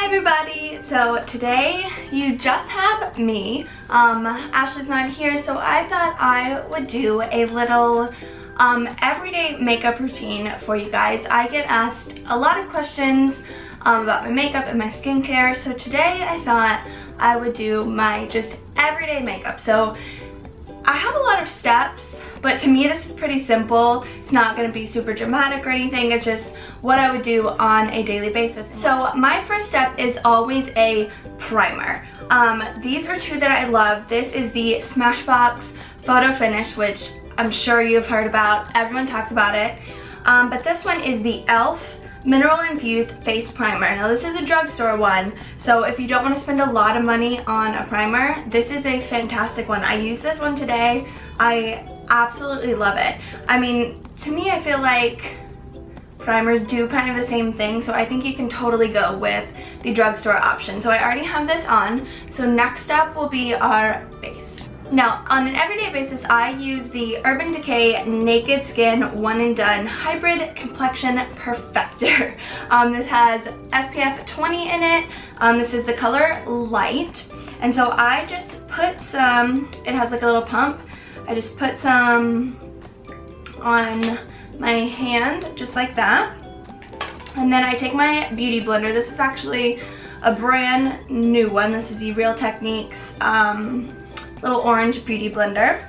everybody! So today you just have me. Ashley's not here, so I thought I would do a little everyday makeup routine for you guys. I get asked a lot of questions about my makeup and my skincare, so today I thought I would do my just everyday makeup. So I have a lot of steps, but to me this is pretty simple. It's not going to be super dramatic or anything. It's just what I would do on a daily basis. So my first step is always a primer. These are two that I love. This is the Smashbox Photo Finish, which I'm sure you've heard about. Everyone talks about it. But this one is the e.l.f. Mineral Infused Face Primer. Now this is a drugstore one, so if you don't want to spend a lot of money on a primer, this is a fantastic one. I used this one today. I absolutely love it. I mean, to me, I feel like primers do kind of the same thing, so I think you can totally go with the drugstore option. So I already have this on, so next up will be our base. Now, on an everyday basis, I use the Urban Decay Naked Skin One and Done Hybrid Complexion Perfector. This has SPF 20 in it. This is the color Light. And so I just put some, it has like a little pump. I just put some on my hand, just like that. And then I take my beauty blender. This is actually a brand new one. This is the Real Techniques little orange beauty blender.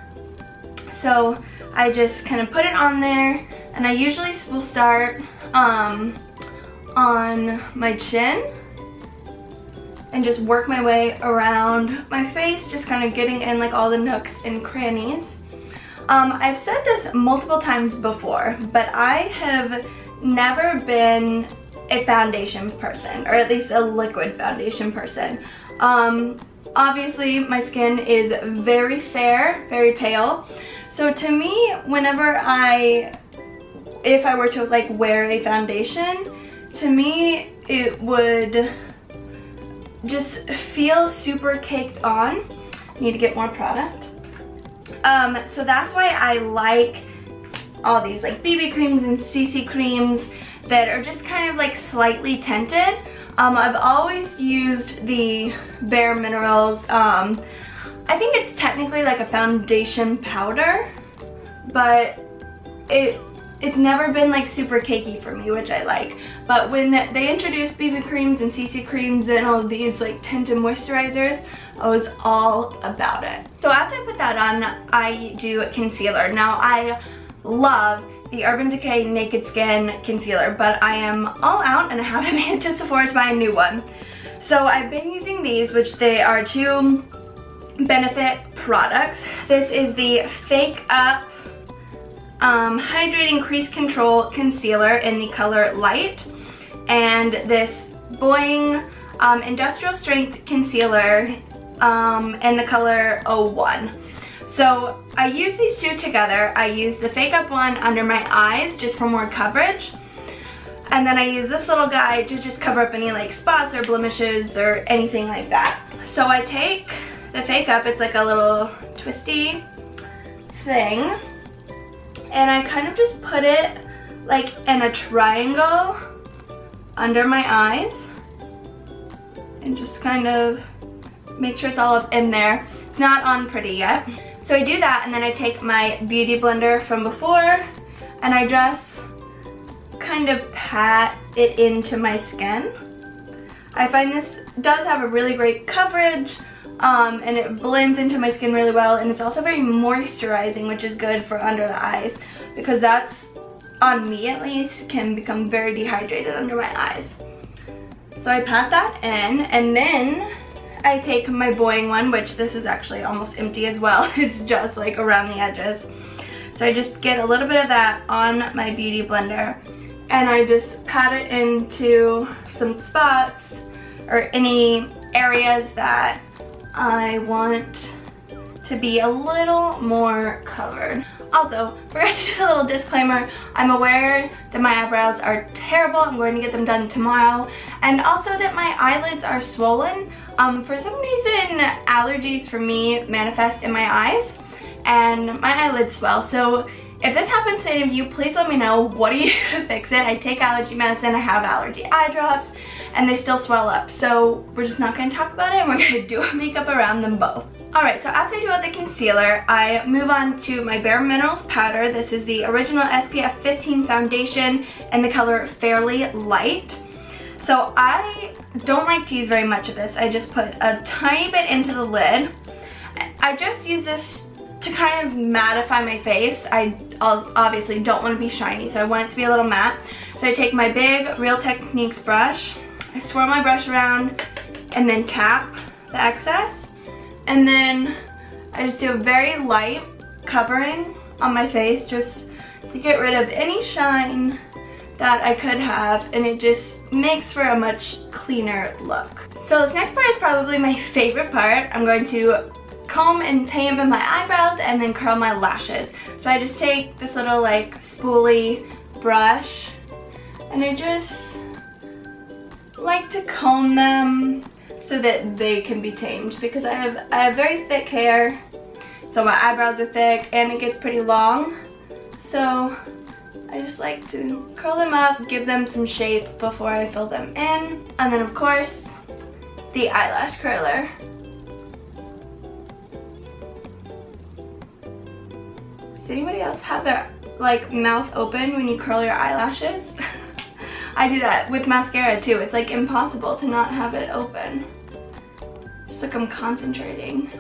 So I just kind of put it on there, and I usually will start on my chin and just work my way around my face, just kind of getting in like all the nooks and crannies. I've said this multiple times before, but I have never been a foundation person, or at least a liquid foundation person. Obviously, my skin is very fair, very pale. So to me, whenever if I were to like wear a foundation, to me it would just feel super caked on. Need to get more product. So that's why I like all these like BB creams and CC creams that are just kind of like slightly tinted. I've always used the Bare Minerals. I think it's technically like a foundation powder, but it's never been like super cakey for me, which I like. But when they introduced BB creams and CC creams and all of these like tinted moisturizers, I was all about it. So after I put that on, I do concealer. Now I love the Urban Decay Naked Skin Concealer, but I am all out and I haven't made it to Sephora to buy a new one. So I've been using these, which they are two Benefit products. This is the Fake Up Hydrating Crease Control Concealer in the color Light, and this Boing Industrial Strength Concealer in the color 01. So I use these two together. I use the Fake Up one under my eyes just for more coverage. And then I use this little guy to just cover up any like spots or blemishes or anything like that. So I take the Fake Up, it's like a little twisty thing, and I kind of just put it like in a triangle under my eyes and just kind of make sure it's all up in there. It's not on pretty yet. So I do that, and then I take my beauty blender from before and I just kind of pat it into my skin. I find this does have a really great coverage, and it blends into my skin really well, and it's also very moisturizing, which is good for under the eyes, because that's, on me at least, can become very dehydrated under my eyes. So I pat that in, and then I take my Boing one, which this is actually almost empty as well. It's just like around the edges. So I just get a little bit of that on my beauty blender, and I just pat it into some spots or any areas that I want to be a little more covered. Also, forgot to do a little disclaimer. I'm aware that my eyebrows are terrible. I'm going to get them done tomorrow. And also that my eyelids are swollen. For some reason, allergies for me manifest in my eyes, and my eyelids swell. So if this happens to any of you, please let me know. What do you do to fix it? I take allergy medicine, I have allergy eye drops, and they still swell up. So we're just not gonna talk about it, and we're gonna do our makeup around them both. Alright, so after I do all the concealer, I move on to my Bare Minerals powder. This is the original SPF 15 foundation in the color Fairly Light. So I don't like to use very much of this. I just put a tiny bit into the lid. I just use this to kind of mattify my face. I obviously don't want to be shiny, so I want it to be a little matte. So I take my big Real Techniques brush, I swirl my brush around, and then tap the excess. And then I just do a very light covering on my face just to get rid of any shine that I could have, and it just makes for a much cleaner look. So this next part is probably my favorite part. I'm going to comb and tame in my eyebrows and then curl my lashes. So I just take this little like spoolie brush and I just like to comb them so that they can be tamed, because I have very thick hair, so my eyebrows are thick and it gets pretty long. So I just like to curl them up, give them some shape before I fill them in. And then of course, the eyelash curler. Does anybody else have their like mouth open when you curl your eyelashes? I do that with mascara too. It's like impossible to not have it open. Just like I'm concentrating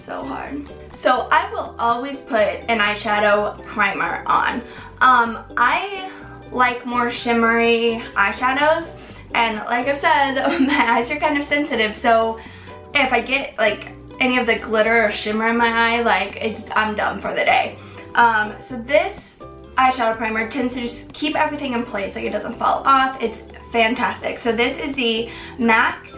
so hard. So I will always put an eyeshadow primer on. I like more shimmery eyeshadows, and like I've said, my eyes are kind of sensitive, so if I get like any of the glitter or shimmer in my eye, like I'm done for the day. So this eyeshadow primer tends to just keep everything in place, like it doesn't fall off. It's fantastic. So this is the MAC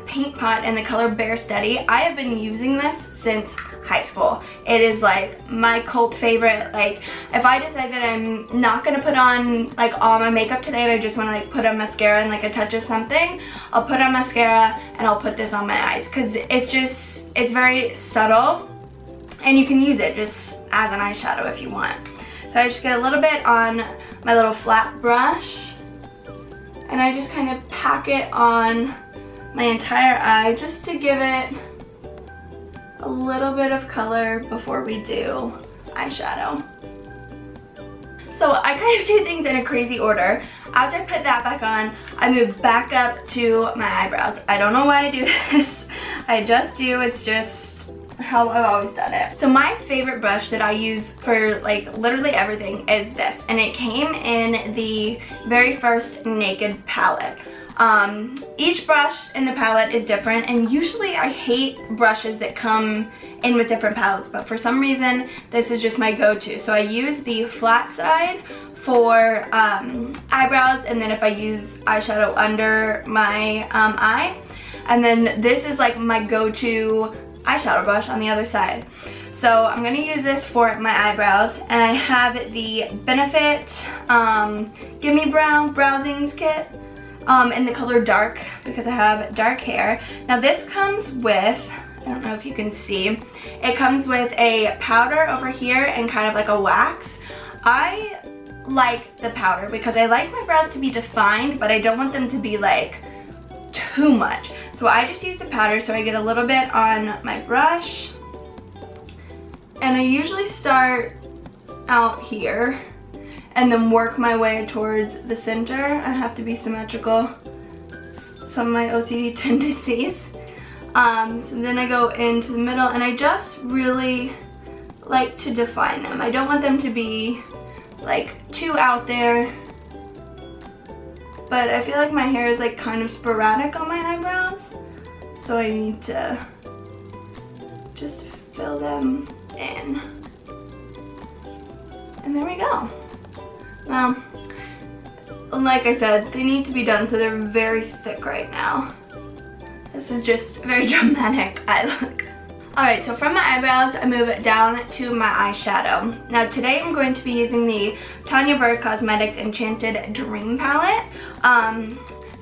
Paint Pot in the color Bare Steady. I have been using this since high school. It is like my cult favorite. Like if I decide that I'm not gonna put on like all my makeup today and I just want to like put on mascara and like a touch of something, I'll put on mascara and I'll put this on my eyes, because it's very subtle and you can use it just as an eyeshadow if you want. So I just get a little bit on my little flat brush and I just kind of pack it on my entire eye just to give it a little bit of color before we do eyeshadow. So I kind of do things in a crazy order. After I put that back on, I move back up to my eyebrows. I don't know why I do this. I just do. It's just how I've always done it. So my favorite brush that I use for like literally everything is this, and it came in the very first Naked palette. Each brush in the palette is different, and usually I hate brushes that come in with different palettes, but for some reason this is just my go-to. So I use the flat side for eyebrows, and then if I use eyeshadow under my eye, and then this is like my go-to eyeshadow brush on the other side. So I'm gonna use this for my eyebrows, and I have the Benefit Gimme Brow Browsings Kit in the color Dark, because I have dark hair. Now this comes with, I don't know if you can see, it comes with a powder over here and kind of like a wax. I like the powder because I like my brows to be defined, but I don't want them to be like too much. So I just use the powder, so I get a little bit on my brush, and I usually start out here and then work my way towards the center. I have to be symmetrical, some of my OCD tendencies. So then I go into the middle, and I just really like to define them. I don't want them to be like too out there, but I feel like my hair is like kind of sporadic on my eyebrows, so I need to just fill them in. And there we go. Well, like I said, they need to be done, so they're very thick right now. This is just a very dramatic eye look. Alright, so from my eyebrows, I move it down to my eyeshadow. Now today I'm going to be using the Tanya Bird Cosmetics Enchanted Dream Palette.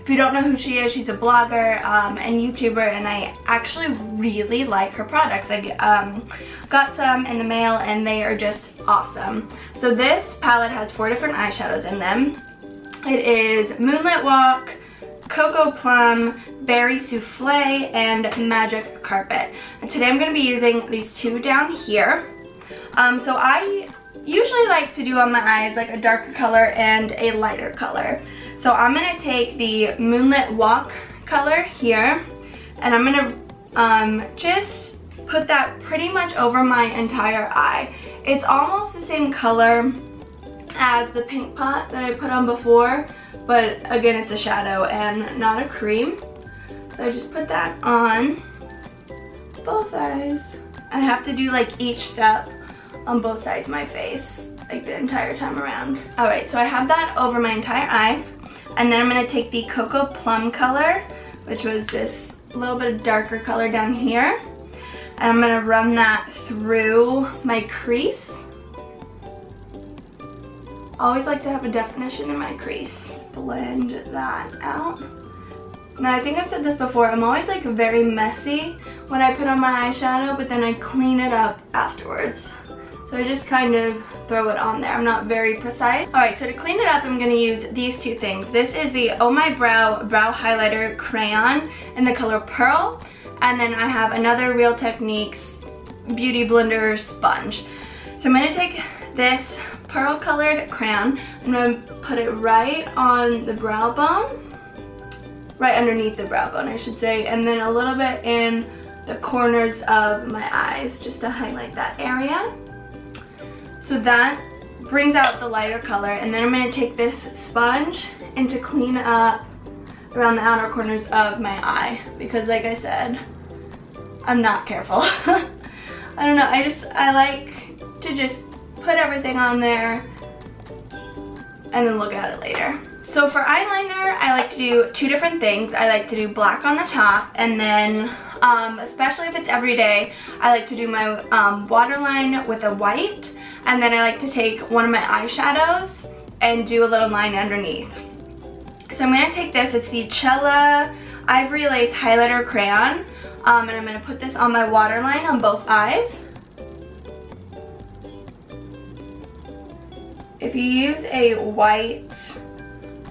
If you don't know who she is, she's a blogger and YouTuber, and I actually really like her products. I got some in the mail and they are just awesome. So this palette has 4 different eyeshadows in them. It is Moonlit Walk, Cocoa Plum, Berry Souffle, and Magic Carpet. And today I'm going to be using these two down here. So I usually like to do on my eyes like a darker color and a lighter color. So I'm going to take the Moonlit Walk color here, and I'm going to just put that pretty much over my entire eye. It's almost the same color as the pink pot that I put on before, but again, it's a shadow and not a cream. So I just put that on both eyes. I have to do like each step on both sides of my face, like the entire time around. All right, so I have that over my entire eye, and then I'm gonna take the Cocoa Plum color, which was this little bit of darker color down here, and I'm gonna run that through my crease. Always like to have a definition in my crease. Just blend that out. Now, I think I've said this before, I'm always like very messy when I put on my eyeshadow, but then I clean it up afterwards. So I just kind of throw it on there. I'm not very precise. All right, so to clean it up, I'm gonna use these two things. This is the Oh My Brow Brow Highlighter Crayon in the color Pearl. And then I have another Real Techniques Beauty Blender Sponge. So I'm gonna take this pearl colored crayon, I'm gonna put it right on the brow bone, right underneath the brow bone, I should say, and then a little bit in the corners of my eyes, just to highlight that area. So that brings out the lighter color, and then I'm gonna take this sponge and to clean up around the outer corners of my eye, because like I said, I'm not careful. I don't know, I like to just put everything on there and then look at it later. So for eyeliner, I like to do two different things. I like to do black on the top, and then especially if it's everyday, I like to do my waterline with a white, and then I like to take one of my eyeshadows and do a little line underneath. So I'm gonna take this, it's the Cella Ivory Lace Highlighter Crayon, and I'm gonna put this on my waterline on both eyes. If you use a white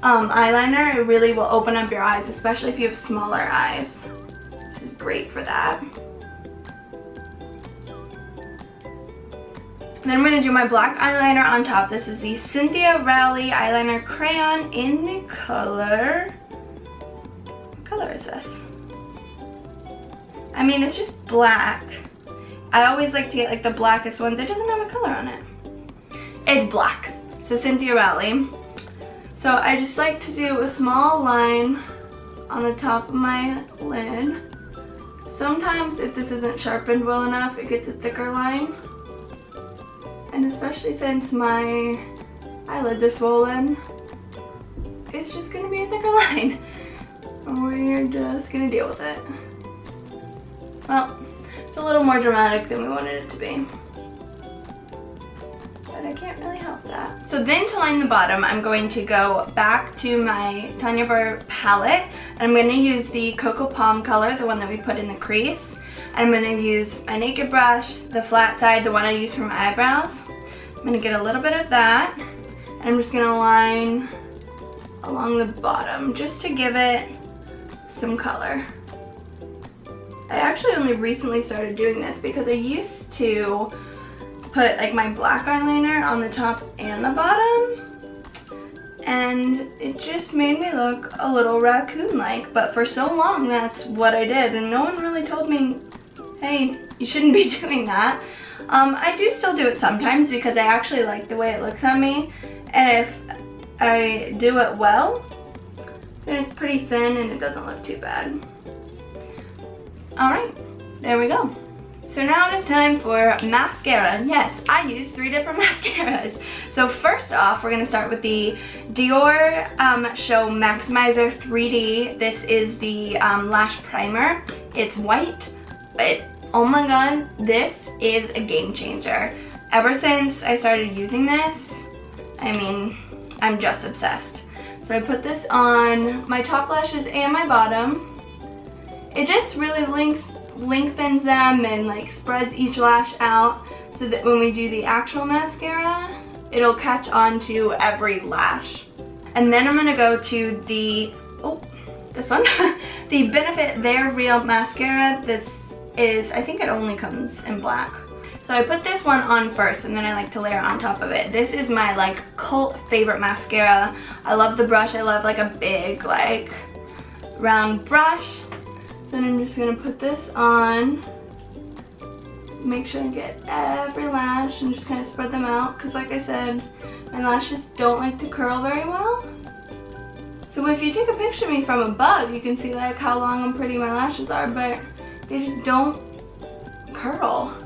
eyeliner, it really will open up your eyes, especially if you have smaller eyes. This is great for that. And then I'm going to do my black eyeliner on top. This is the Cynthia Rowley Eyeliner Crayon in the color... What color is this? I mean, it's just black. I always like to get like the blackest ones. It doesn't have a color on it. It's black. It's a Cynthia Rowley. So I just like to do a small line on the top of my lid. Sometimes if this isn't sharpened well enough, it gets a thicker line. And especially since my eyelids are swollen, it's just gonna be a thicker line. And we're just gonna deal with it. Well, it's a little more dramatic than we wanted it to be. I can't really help that. So then to line the bottom, I'm going to go back to my Tanya Burr palette, and I'm going to use the Cocoa Palm color, the one that we put in the crease. I'm going to use my Naked brush, the flat side, the one I use for my eyebrows. I'm going to get a little bit of that, and I'm just going to line along the bottom just to give it some color. I actually only recently started doing this because I used to put like my black eyeliner on the top and the bottom, and it just made me look a little raccoon-like, but for so long that's what I did, and no one really told me, hey, you shouldn't be doing that. I do still do it sometimes because I actually like the way it looks on me, and if I do it well, then it's pretty thin and it doesn't look too bad. Alright, there we go. So now it's time for mascara. Yes, I use 3 different mascaras. So first off, we're gonna start with the Dior Show Maximizer 3D. This is the lash primer. It's white, but oh my god, this is a game changer. Ever since I started using this, I mean, I'm just obsessed. So I put this on my top lashes and my bottom. It just really lengthens them and like spreads each lash out so that when we do the actual mascara, it'll catch on to every lash. And then I'm gonna go to the, oh, this one, the Benefit They're Real Mascara. This is, I think it only comes in black. So I put this one on first and then I like to layer on top of it. This is my like cult favorite mascara. I love the brush. I love like a big like round brush. So then I'm just gonna put this on. Make sure I get every lash and just kind of spread them out because like I said, my lashes don't like to curl very well. So if you take a picture of me from above, you can see like how long and pretty my lashes are, but they just don't curl.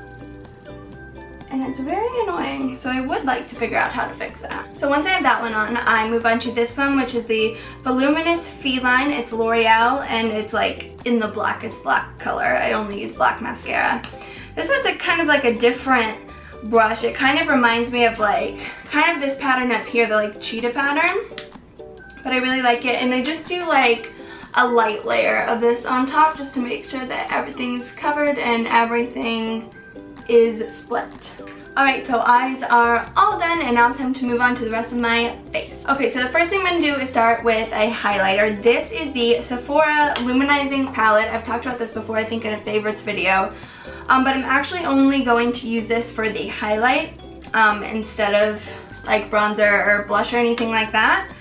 And it's very annoying, so I would like to figure out how to fix that. So once I have that one on, I move on to this one, which is the Voluminous Feline. It's L'Oreal, and it's like in the blackest black color. I only use black mascara. This is a kind of like a different brush. It kind of reminds me of like, kind of this pattern up here, the like cheetah pattern. But I really like it, and I just do like a light layer of this on top just to make sure that everything's covered and everything is split. Alright, so eyes are all done, and now it's time to move on to the rest of my face. Okay, so the first thing I'm going to do is start with a highlighter. This is the Sephora Luminizing Palette. I've talked about this before, I think in a favorites video. But I'm actually only going to use this for the highlight instead of like bronzer or blush or anything like that.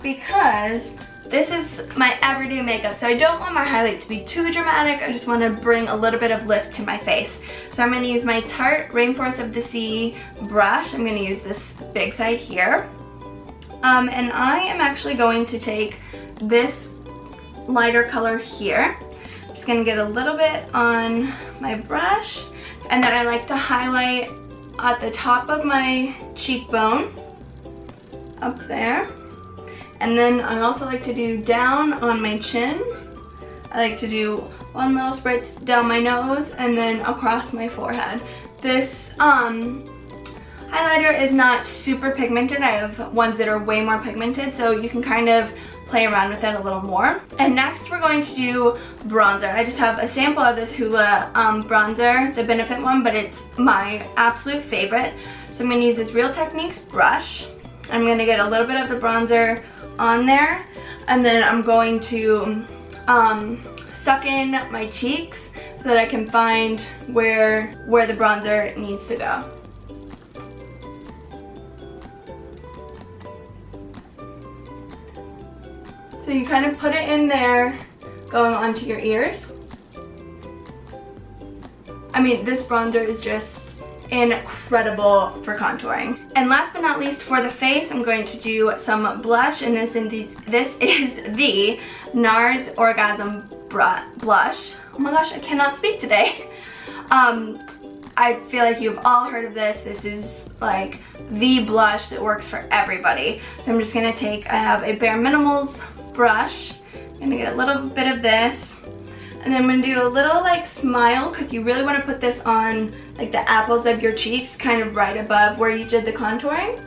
Because this is my everyday makeup, so I don't want my highlight to be too dramatic. I just want to bring a little bit of lift to my face. So I'm going to use my Tarte Rainforest of the Sea brush. I'm going to use this big side here. And I am actually going to take this lighter color here. I'm just going to get a little bit on my brush, and then I like to highlight at the top of my cheekbone, up there. And then I also like to do down on my chin. I like to do one little spritz down my nose and then across my forehead. This highlighter is not super pigmented. I have ones that are way more pigmented, so you can kind of play around with it a little more. And next we're going to do bronzer. I just have a sample of this Hoola bronzer, the Benefit one, but it's my absolute favorite. So I'm going to use this Real Techniques brush. I'm going to get a little bit of the bronzer on there, and then I'm going to suck in my cheeks so that I can find where the bronzer needs to go. So you kind of put it in there, going onto your ears. I mean, this bronzer is just incredible for contouring. And last but not least, for the face, I'm going to do some blush, and this is the NARS Orgasm blush. Oh my gosh, I cannot speak today. I feel like you've all heard of this. This is like the blush that works for everybody. So I'm just gonna take, I have a Bare Minimals brush. I'm gonna get a little bit of this. And then I'm going to do a little like smile, because you really want to put this on like the apples of your cheeks, kind of right above where you did the contouring.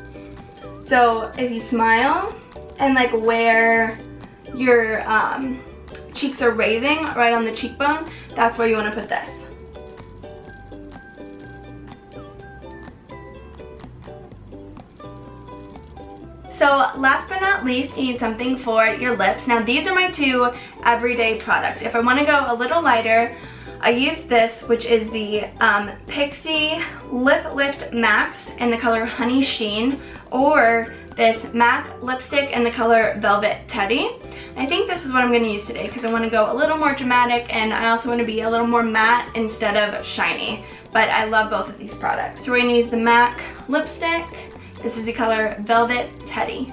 So if you smile and like where your cheeks are raising, right on the cheekbone, that's where you want to put this. So last but not least, you need something for your lips. Now these are my two everyday products. If I want to go a little lighter, I use this, which is the Pixie Lip Lift Max in the color Honey Sheen, or this MAC lipstick in the color Velvet Teddy. I think this is what I'm going to use today because I want to go a little more dramatic, and I also want to be a little more matte instead of shiny. But I love both of these products. So we're going to use the MAC lipstick. This is the color Velvet Teddy.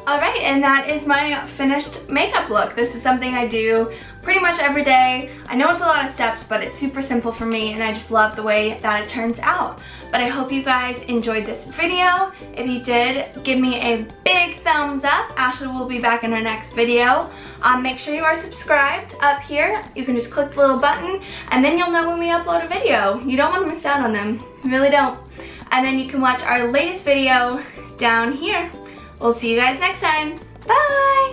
Alright, and that is my finished makeup look. This is something I do pretty much every day. I know it's a lot of steps, but it's super simple for me, and I just love the way that it turns out. But I hope you guys enjoyed this video. If you did, give me a big thumbs up. Ashley will be back in our next video. Make sure you are subscribed up here. You can just click the little button, and then you'll know when we upload a video. You don't want to miss out on them. You really don't. And then you can watch our latest video down here. We'll see you guys next time. Bye!